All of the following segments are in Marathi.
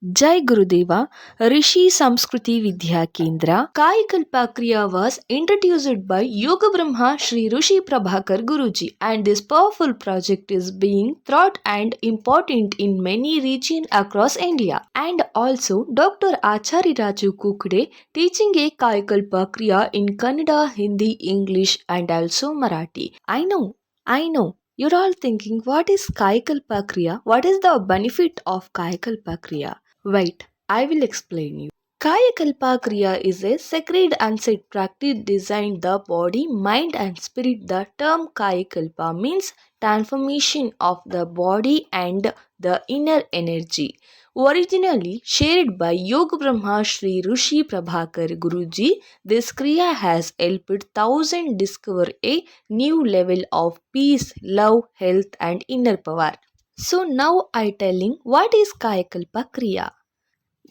Jai Gurudeva, Rishi Samskriti Vidya Kendra, Kai Kalpakriya was introduced by Yoga Brahma Sri Rishi Prabhakar Guruji, and this powerful project is being thought and important in many regions across India. And also Dr. Achari Raju Kukde teaching a Kai Kalpakriya in Kannada, Hindi, English and also Marathi. I know. You're all thinking, what is Kaikalpa Kriya? What is the benefit of Kaikalpa Kriya? Wait, I will explain you. Kayakalpa Kriya is a sacred and set practice designed the body, mind and spirit. The term Kayakalpa means transformation of the body and the inner energy. Originally shared by Yoga Brahma Sri Rishi Prabhakar Guruji, this Kriya has helped thousands discover a new level of peace, love, health and inner power. So now I telling what is Kayakalpa Kriya.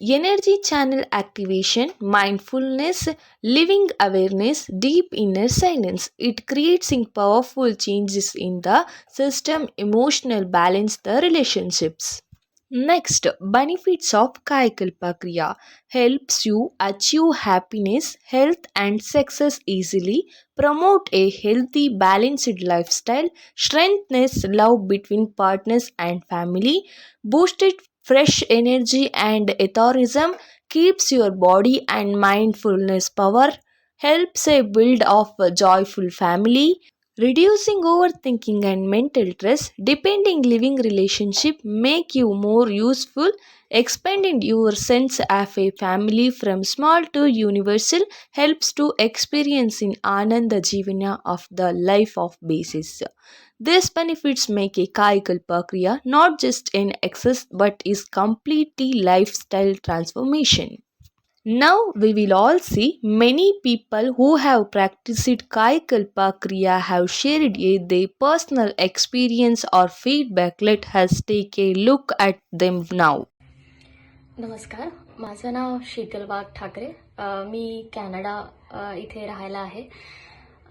Energy channel activation, mindfulness, living awareness, deep inner silence. It creates powerful changes in the system, emotional balance, the relationships. Next, benefits of Kayakalpa Kriya helps you achieve happiness, health, and success easily, promote a healthy, balanced lifestyle, strengthens love between partners and family, boosted fresh energy and authorism, keeps your body and mindfulness power, helps a build of a joyful family, reducing overthinking and mental stress, depending living relationship make you more useful, expanding your sense of a family from small to universal, helps to experience in Ananda Jivana of the life of basis. These benefits make a Kaikalpa Kriya not just an excess but is completely lifestyle transformation. Now we will all see many people who have practiced Kai Kalpa Kriya have shared their personal experience or feedback. Let us take a look at them now. नमस्कार, माझं नाव शीतल वाघ ठाकरे. मी कॅनडा इथे राहायला आहे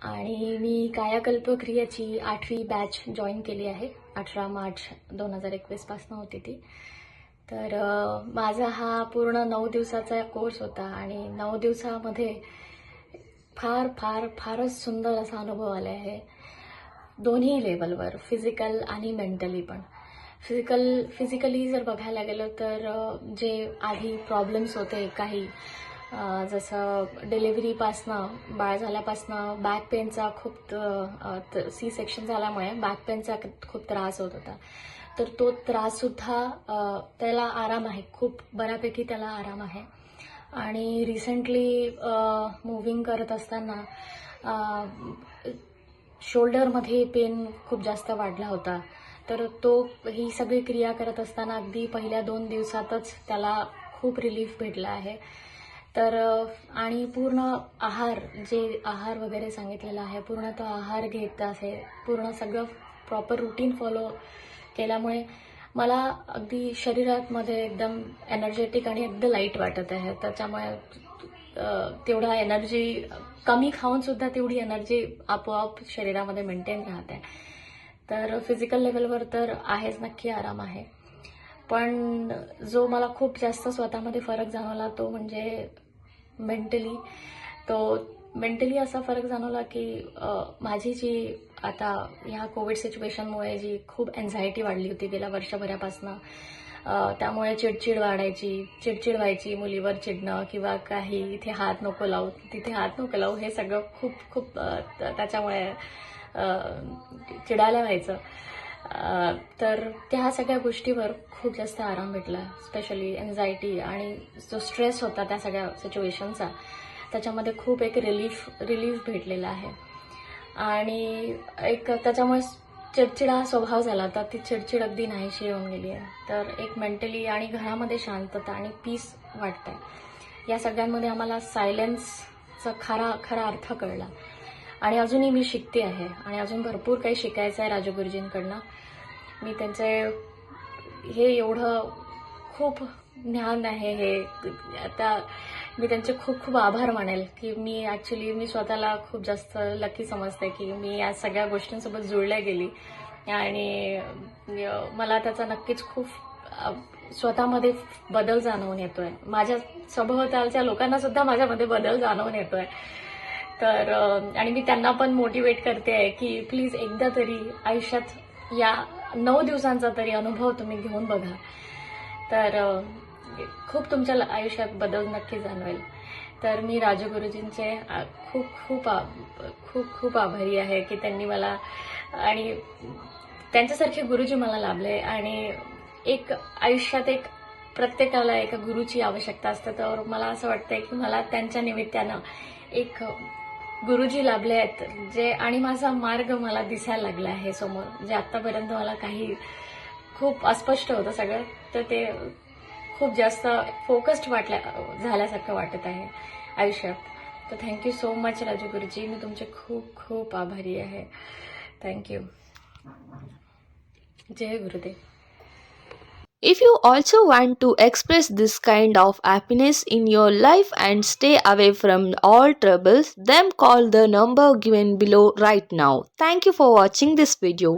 आणि मी कायाकल्प क्रियाची 8वी बॅच जॉईन केली आहे. 18 मार्च 2021 पासून होती ती. तर माझा हा पूर्ण 9 दिवसाचा कोर्स होता आणि 9 दिवसामध्ये फारच सुंदर असा अनुभव आला आहे, दोन्ही लेवलवर, फिजिकल आणि मेंटली पण. फिजिकली जर बघायला गेलं तर जे आधी प्रॉब्लेम्स होते काही, जसं डिलिव्हरीपासनं, बाळ झाल्यापासनं बॅक पेनचा खूप, सी सेक्शन झाल्यामुळे बॅक पेनचा खूप त्रास होत होता. तर तो त्राससुद्धा त्याला आराम आहे, खूप बऱ्यापैकी त्याला आराम आहे. आणि रिसेंटली मूव्हिंग करत असताना शोल्डरमध्ये पेन खूप जास्त वाढला होता. तर तो ही सगळी क्रिया करत असताना अगदी पहिल्या 2 दिवसातच त्याला खूप रिलीफ भेटला आहे. तर आणि पूर्ण आहार वगैरे सांगितलेला आहे, पूर्ण तो आहार घेत आहे, पूर्ण सगळं प्रॉपर रुटीन फॉलो केल्यामुळे मला अगदी शरीरामध्ये एकदम एनर्जेटिक आणि अगदी लाईट वाटत आहे. त्याच्यामुळे तेवढा एनर्जी कमी खाऊन सुद्धा तेवढी एनर्जी आपोआप शरीरामध्ये मेंटेन राहते. तर फिजिकल लेवलवर तर आहेच, नक्की आराम आहे. पण जो मला खूप जास्त स्वतःमध्ये फरक जाणवला तो म्हणजे मेंटली असा फरक जाणवला की माझी जी आता ह्या कोविड सिच्युएशनमुळे जी खूप एन्झायटी वाढली होती गेल्या वर्षभरापासून, त्यामुळे चिडचिड व्हायची, मुलीवर चिडणं किंवा काही, इथे हात नको लावू, तिथे हात नको लावू, हे सगळं खूप त्याच्यामुळे चिडायला व्हायचं. तर त्या सगळ्या गोष्टीवर खूप जास्त आराम भेटला. स्पेशली एन्झायटी आणि जो स्ट्रेस होता त्या सगळ्या सिच्युएशनचा, त्याच्यामध्ये खूप एक रिलीफ भेटलेला आहे. आणि एक त्याच्यामुळे चिडचिडा स्वभाव झाला, तर ती चिडचिड अगदी नाहीशी होऊन गेली आहे. तर एक मेंटली आणि घरामध्ये शांतता आणि पीस वाटतंय. या सगळ्यांमध्ये आम्हाला सायलेन्सचा खरा अर्थ कळला. आणि अजूनही मी शिकते आहे आणि अजून भरपूर काही शिकायचं आहे राजू गुरुजींकडनं. मी त्यांचे हे एवढं खूप ज्ञान आहे, हे आता मी त्यांचे खूप आभार मानेल की मी स्वतःला खूप जास्त लकी समजते की मी या सगळ्या गोष्टींसोबत जुळल्या गेली आणि मला त्याचा नक्कीच खूप स्वतःमध्ये बदल जाणवून येतोय. माझ्या सभोवतालच्या लोकांना सुद्धा माझ्यामध्ये बदल जाणवून येतोय. तर आणि मी त्यांना पण मोटिवेट करते आहे की प्लीज एकदा तरी आयुष्यात या 9 दिवसांचा तरी अनुभव तुम्ही घेऊन बघा. तर खूप तुमच्या आयुष्यात बदल नक्की जाणवेल. तर मी राजगुरुजींचे खूप खूप खूप खूप आभारी आहे की त्यांनी मला आणि त्यांच्यासारखे गुरुजी मला लाभले. आणि एक आयुष्यात एक प्रत्येकाला एका गुरुची आवश्यकता असते. तर मला असं वाटतंय की मला त्यांच्या निमित्तानं एक गुरुजी लाभले आहेत जे आणि माझा मार्ग मला दिसायला लागला आहे समोर. जे आतापर्यंत मला काही खूप अस्पष्ट होतं सगळं, तर ते खूप जास्त फोकस्ड झाल्यासारखं वाटत आहे आयुष्यात. तर थँक्यू सो मच राजू गुरुजी. मी तुमचे खूप खूप आभारी आहे. थँक्यू. जय Gurudev. If you also want to express this kind of happiness in your life and stay away from all troubles, then call the number given below right now. Thank you for watching this video.